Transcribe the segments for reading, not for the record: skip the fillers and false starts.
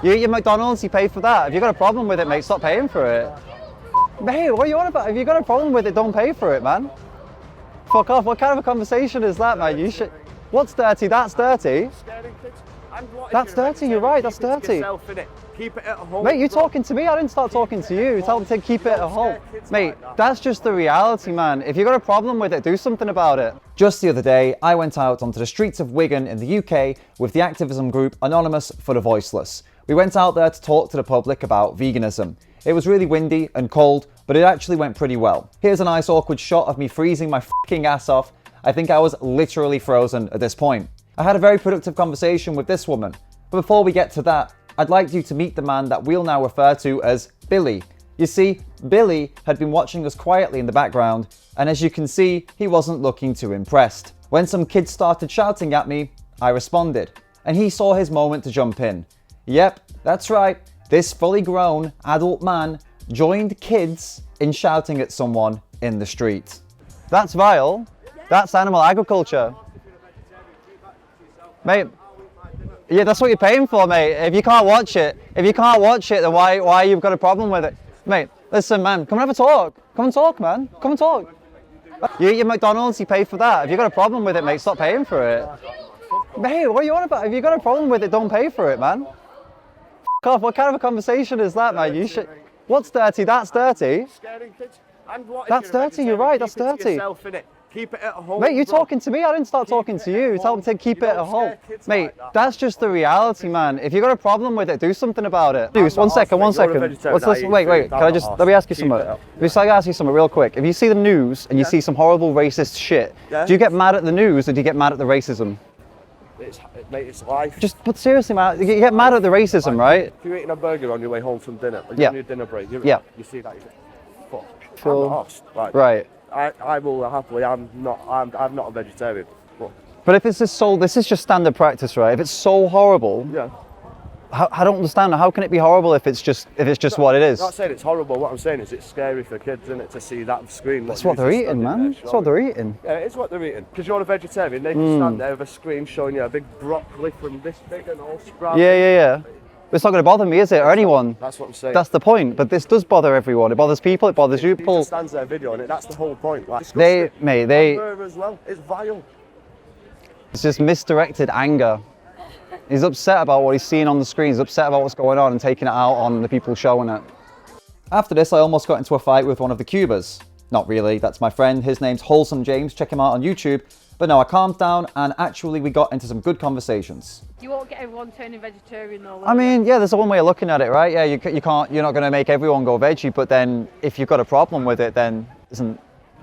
You eat your McDonald's, you pay for that. If you've got a problem with it, mate, stop paying for it. Mate, what are you on about? If you've got a problem with it, don't pay for it, man. Fuck off. What kind of a conversation is that, man? You should... What's dirty? That's dirty. That's dirty, you're right, that's dirty. Keep it at home. Mate, you talking to me? I didn't start talking to you. Tell me to keep it at home. Mate, that's just the reality, man. If you've got a problem with it, do something about it. Just the other day, I went out onto the streets of Wigan in the UK with the activism group Anonymous For The Voiceless. We went out there to talk to the public about veganism. It was really windy and cold, but it actually went pretty well. Here's a nice awkward shot of me freezing my fucking ass off. I think I was literally frozen at this point. I had a very productive conversation with this woman. But before we get to that, I'd like you to meet the man that we'll now refer to as Billy. You see, Billy had been watching us quietly in the background, and as you can see, he wasn't looking too impressed. When some kids started shouting at me, I responded, and he saw his moment to jump in. Yep, that's right, this fully grown adult man joined kids in shouting at someone in the street. That's vile. That's animal agriculture. Mate, yeah, that's what you're paying for, mate. If you can't watch it, then why you've got a problem with it? Mate, listen, man, come and have a talk. Come and talk, man. Come and talk. You eat your McDonald's, you pay for that. If you've got a problem with it, mate, stop paying for it. Mate, what are you on about? If you've got a problem with it, don't pay for it, man. F off, what kind of a conversation is that, man? You should... What's dirty? That's dirty. That's dirty, you're right, that's dirty. Keep it at home. Mate, you talking to me? I didn't start talking to you. Tell me to keep it at home. Mate, that's just the reality, man. If you've got a problem with it, do something about it. Dude, one second. Wait. Let me ask you something. Let me ask you something real quick. If you see the news and you see some horrible racist shit, do you get mad at the news or do you get mad at the racism? Mate, it's life. But seriously, man, you get mad at the racism, right? If you're eating a burger on your way home from dinner, on your dinner break, you see that, you say, fuck, I'm lost. Right. I will happily. I'm not a vegetarian. But if it's this is just standard practice, right? If it's so horrible, I don't understand. How can it be horrible if it's just what it is? I'm not saying it's horrible. What I'm saying is it's scary for kids, isn't it, to see that screen. That's what they're eating, man. That's what they're eating. Yeah, it is what they're eating. Because you're a vegetarian, they can stand there with a screen showing you a big broccoli from this big and all sprouted. Yeah. It's not going to bother me, is it, or anyone? That's what I'm saying. That's the point. But this does bother everyone. It bothers people. It bothers you. People stands there videoing it. That's the whole point. Like, they as well. It's vile. It's just misdirected anger. He's upset about what he's seeing on the screen. He's upset about what's going on and taking it out on the people showing it. After this, I almost got into a fight with one of the Cubers. Not really. That's my friend. His name's Wholesome James. Check him out on YouTube. But no, I calmed down and actually we got into some good conversations. You won't get everyone turning vegetarian though. I mean, yeah, there's one way of looking at it, right? Yeah, you're not going to make everyone go veggie, but then if you've got a problem with it, then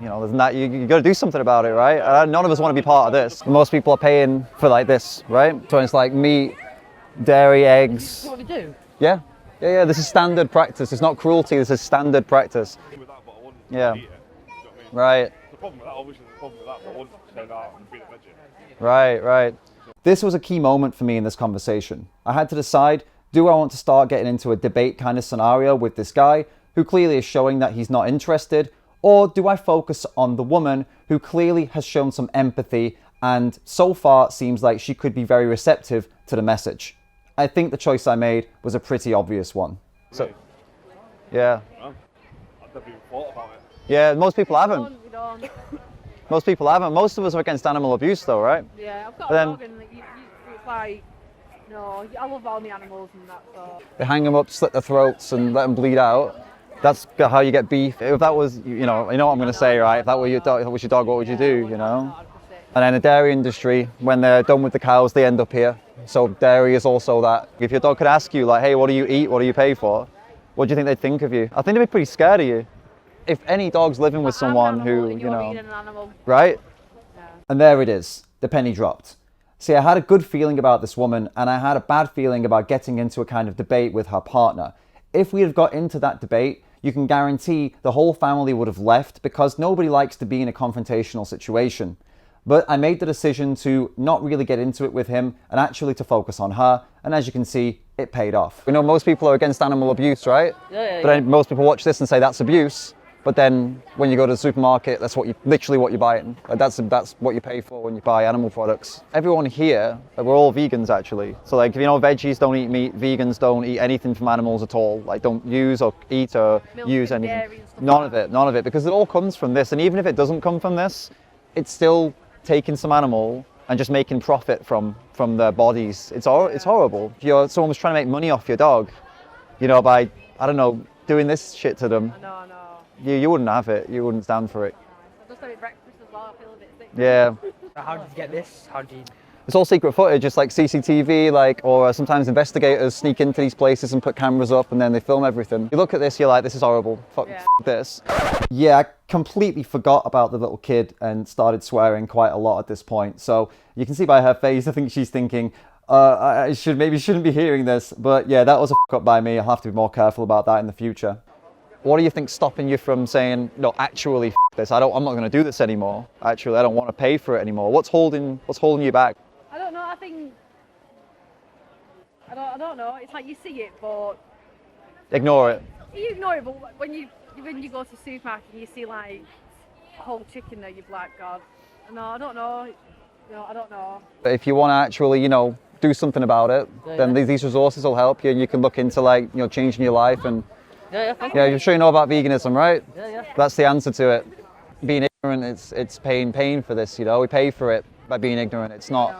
you got to do something about it, right? None of us want to be part of this. Most people are paying for like this, right? So it's like meat, dairy, eggs. Is that what we do? Yeah. This is standard practice. It's not cruelty. This is standard practice. Yeah. Right. The problem with that, obviously, the problem with that, but I wouldn't say that I'm being a veggie. Right. This was a key moment for me in this conversation. I had to decide, do I want to start getting into a debate kind of scenario with this guy who clearly is showing that he's not interested, or do I focus on the woman who clearly has shown some empathy and so far seems like she could be very receptive to the message? I think the choice I made was a pretty obvious one. So, yeah. Well, I've never even thought about it. Yeah, most people haven't. We don't. Most people haven't. Most of us are against animal abuse though, right? Yeah, I've got a dog and it's like, no, I love all the animals and that, so. They hang them up, slit their throats and let them bleed out. That's how you get beef. If that was, you know what I'm going to say, right? If that were your dog, what would you do, you know? And then the dairy industry, when they're done with the cows, they end up here. So dairy is also that. If your dog could ask you, like, hey, what do you eat? What do you pay for? What do you think they'd think of you? I think they'd be pretty scared of you. If any dog's living with someone who, you know, right? Yeah. And there it is, the penny dropped. See, I had a good feeling about this woman and I had a bad feeling about getting into a kind of debate with her partner. If we had got into that debate, you can guarantee the whole family would have left because nobody likes to be in a confrontational situation. But I made the decision to not really get into it with him and actually to focus on her. And as you can see, it paid off. We know most people are against animal abuse, right? Yeah. But most people watch this and say that's abuse. But then when you go to the supermarket, that's literally what you're buying. Like that's what you pay for when you buy animal products. Everyone here, like, we're all vegans actually. So like, veggies don't eat meat, vegans don't eat anything from animals at all. Like don't use or eat or Milk use and anything. dairy and stuff None of it, because it all comes from this. And even if it doesn't come from this, it's still taking some animal and just making profit from their bodies. It's horrible. If someone's trying to make money off your dog, by, I don't know, doing this shit to them. No. You wouldn't have it. You wouldn't stand for it. I just had it breakfast as well. I feel a bit sick. Yeah. How did you get this? It's all secret footage, it's like CCTV, or sometimes investigators sneak into these places and put cameras up and then they film everything. You look at this, you're like, this is horrible. Fuck this. Yeah, I completely forgot about the little kid and started swearing quite a lot at this point. So you can see by her face, I think she's thinking, I shouldn't be hearing this. But yeah, that was a fuck up by me. I'll have to be more careful about that in the future. What do you think's stopping you from saying, no, actually, this? I'm not going to do this anymore. Actually, I don't want to pay for it anymore. What's holding you back? I don't know. I think I don't know. It's like you see it, but Ignore it. you ignore it. But when you go to the supermarket and you see like a whole chicken there, you're like, God, no, I don't know. No, I don't know. But if you want to actually, do something about it, then these resources will help you, and you can look into changing your life. And you're sure you know about veganism, right? Yeah. That's the answer to it. Being ignorant, it's paying for this. We pay for it by being ignorant. It's not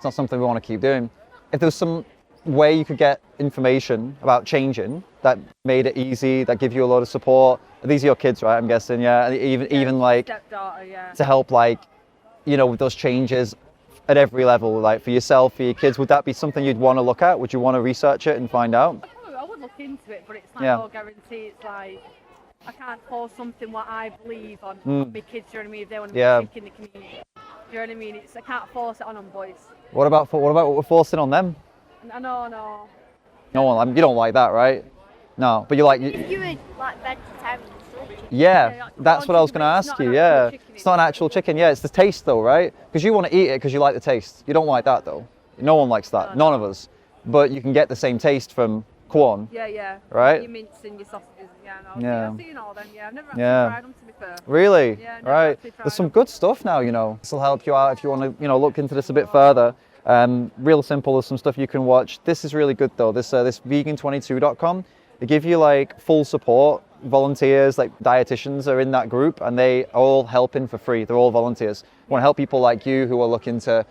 something we want to keep doing. If there was some way you could get information about changing that made it easy, that give you a lot of support. These are your kids, right? I'm guessing, yeah. Even like Stepdaughter, yeah. to help, with those changes at every level, like for yourself, for your kids. Would that be something you'd want to look at? Would you want to research it and find out? I would look into it, but it's like no guarantee. It's like I can't force something what I believe on my kids. Do you know what I mean? If they want to be sick in the community, do you know what I mean? I can't force it on them boys. What about what we're forcing on them? No. No one. You don't like that, right? No, but you like. If you were like vegetarian, Yeah, that's what I was going to ask you. Yeah, it's not an actual chicken. Yeah, it's the taste though, right? Because you want to eat it because you like the taste. You don't like that though. No one likes that. None of us. But you can get the same taste from corn. Yeah. Right? Your mince and your sausages. Yeah. I've seen all them. Yeah, I've never actually tried them, to be fair. Really? Yeah, never right. actually tried There's some them. good stuff now, This will help you out if you want to, look into this a bit further. Real simple. There's some stuff you can watch. This is really good though. This vegan22.com. They give you full support. Volunteers, like dietitians, are in that group, and they are all helping for free. They're all volunteers. We want to help people like you who are looking to,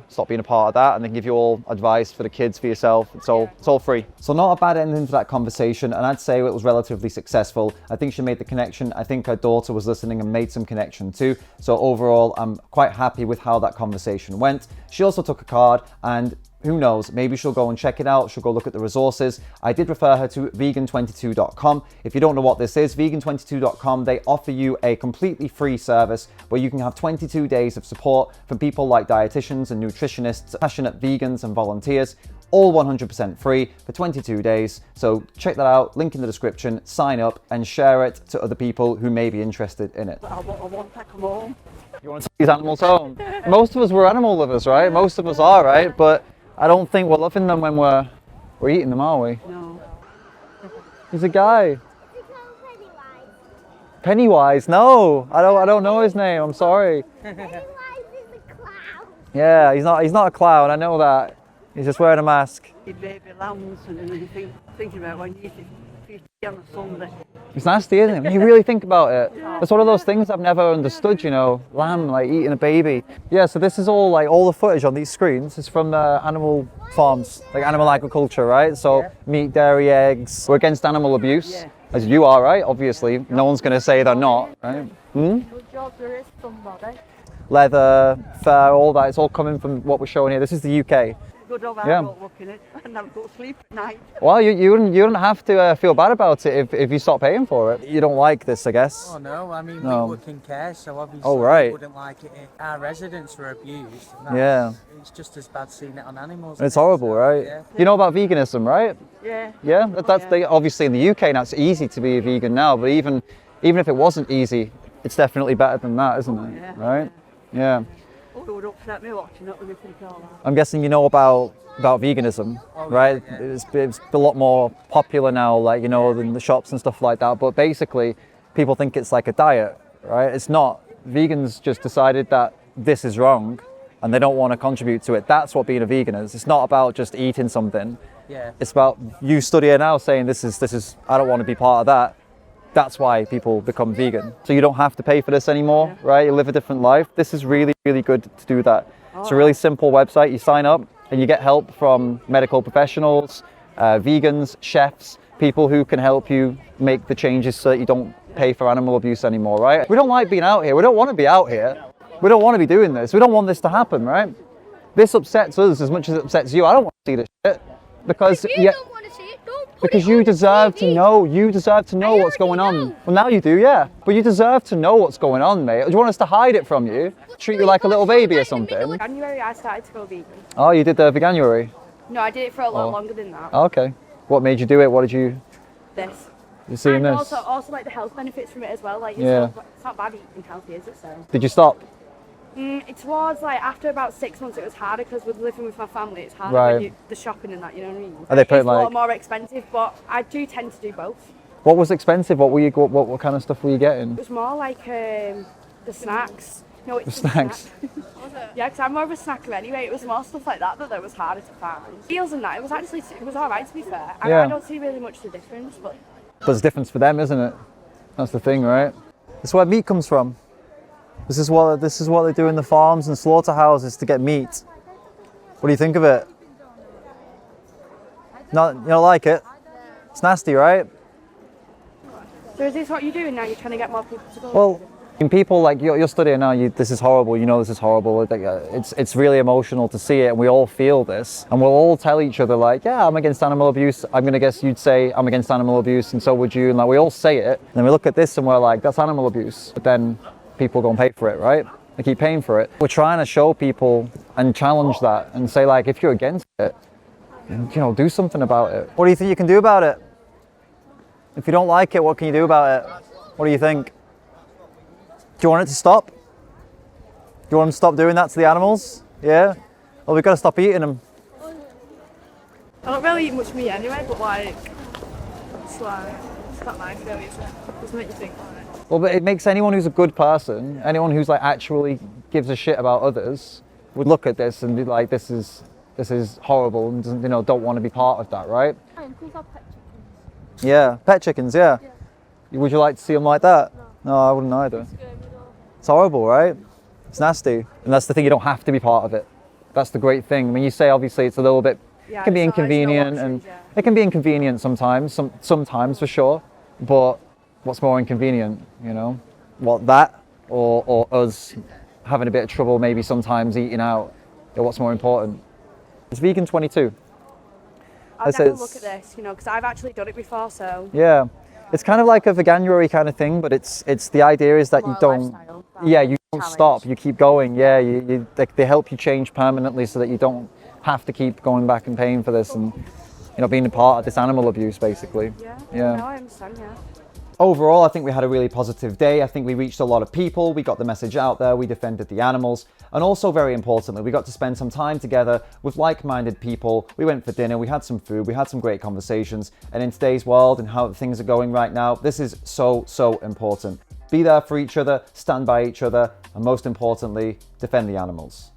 stop being a part of that, and they can give you all advice for the kids, for yourself. It's all free. So not a bad ending to that conversation, and I'd say it was relatively successful. I think she made the connection. I think her daughter was listening and made some connection too. So overall, I'm quite happy with how that conversation went. She also took a card, and who knows, maybe she'll go and check it out. She'll go look at the resources. I did refer her to vegan22.com. If you don't know what this is, vegan22.com, they offer you a completely free service where you can have 22 days of support from people like dietitians and nutritionists, passionate vegans and volunteers, all 100% free for 22 days. So check that out, link in the description, sign up and share it to other people who may be interested in it. I want to take them home. You want to take these animals home? Most of us were animal lovers, right? Most of us are, right? But I don't think we're loving them when we're eating them, are we? No. He's a guy. Pennywise? No, I don't know his name. I'm sorry. Pennywise is a clown. Yeah, he's not a clown. I know that. He's just wearing a mask. Your baby lambs and you thinking about when you eat on a Sunday. It's nasty, isn't it? When you really think about it. It's one of those things I've never understood, lamb, eating a baby. Yeah, so this is all the footage on these screens is from animal farms, animal agriculture, right? So meat, dairy, eggs. We're against animal abuse, as you are, right? Obviously, no one's going to say they're not, right? Good job there is somebody. Leather, fur, all that. It's all coming from what we're showing here. This is the UK. Good job I don't look in it and I've got to sleep at night. Well, you wouldn't have to feel bad about it if you stop paying for it. You don't like this, I guess. Oh no, I mean No. we work in care, so obviously Oh, right. we wouldn't like it if our residents were abused. And Yeah. It's just as bad seeing it on animals. It's isn't it? horrible, So, right? Yeah. You know about veganism, right? Yeah. Yeah, that's obviously in the UK now. It's easy to be a vegan now, but even if it wasn't easy, it's definitely better than that, isn't it? Yeah. Right? Yeah. Oh, it would upset me watching it when you think all that. I'm guessing you know about veganism, Oh, right? yeah. It's a lot more popular now, than the shops and stuff like that. But basically, people think it's like a diet, right? It's not. Vegans just decided that this is wrong and they don't want to contribute to it. That's what being a vegan is. It's not about just eating something. Yeah. It's about you studying now saying this is I don't want to be part of that. That's why people become vegan. So you don't have to pay for this anymore, right? You live a different life. This is really, really good to do that. It's a really simple website. You sign up and you get help from medical professionals, vegans, chefs, people who can help you make the changes so that you don't pay for animal abuse anymore, right? We don't like being out here. We don't want to be out here. We don't want to be doing this. We don't want this to happen, right? This upsets us as much as it upsets you. I don't want to see this shit. Because don't want to see it, don't put because it you on deserve to TV. know. You deserve to know what's going on. know. Well, now you do, yeah. But you deserve to know what's going on, mate. Do you want us to hide it from you? Treat you like a little baby or something? January I started to go vegan. Oh, you did the Veganuary? No, I did it for a lot longer than that. Oh, okay. What made you do it? What did you? This. You seeing And this? also like the health benefits from it as well. Like Yeah. it's not bad eating healthy, is it? So. Did you stop? It was like after about 6 months, it was harder because with living with my family, it's harder Right. when the shopping and that. You know what I mean? Are they putting it's a like? lot more expensive, but I do tend to do both. What was expensive? What were you? What kind of stuff were you getting? It was more like the snacks. No, it's The snacks. Yeah, because I'm more of a snacker anyway. It was more stuff like that that was harder to find. Deals and that, it was alright to be fair. And Yeah. I don't see really much of the difference, but There's a difference for them, isn't it? That's the thing, right? That's where meat comes from. This is what they do in the farms and slaughterhouses to get meat. What do you think of it? Not, you don't like it? It's nasty, right? so is this what you're doing now? You're trying to get more people to go? Well, in people like you're studying now, this is horrible. You know this is horrible. It's really emotional to see it, and we all feel this, and we'll all tell each other like, yeah, I'm against animal abuse. I'm gonna guess you'd say I'm against animal abuse, and so would you. And like we all say it, and then we look at this and we're like, that's animal abuse. But then people go and pay for it, right? They keep paying for it. We're trying to show people and challenge that and say like, if you're against it, you know, do something about it. What do you think you can do about it? If you don't like it, what can you do about it? What do you think? Do you want it to stop? Do you want them to stop doing that to the animals? Yeah? Well, we've got to stop eating them. I don't really eat much meat anyway, but like, it's not nice really, is it? It doesn't make you think about it. Well, but it makes anyone who's a good person, anyone who's like actually gives a shit about others, would look at this and be like, this is horrible, and you know, don't want to be part of that, right? Yeah, pet chickens, yeah. Would you like to see them like that? No, I wouldn't either. It's horrible, right? It's nasty. And that's the thing, you don't have to be part of it. That's the great thing. When you say obviously it's a little bit, it can be inconvenient, and it can be inconvenient sometimes, sometimes for sure, but what's more inconvenient, you know? What, that or us having a bit of trouble maybe sometimes eating out? Yeah, what's more important? It's vegan 22. I'll never look at this, you know, because I've actually done it before, so. Yeah, it's kind of like a Veganuary kind of thing, but it's the idea is that you don't, you don't stop, you keep going. Yeah, they help you change permanently so that you don't have to keep going back and paying for this and, you know, being a part of this animal abuse basically. Yeah. No, I understand, yeah. Overall, I think we had a really positive day. I think we reached a lot of people, we got the message out there, we defended the animals, and also very importantly, we got to spend some time together with like-minded people. We went for dinner, we had some food, we had some great conversations, and in today's world and how things are going right now, this is so important. Be there for each other, stand by each other, and most importantly, defend the animals.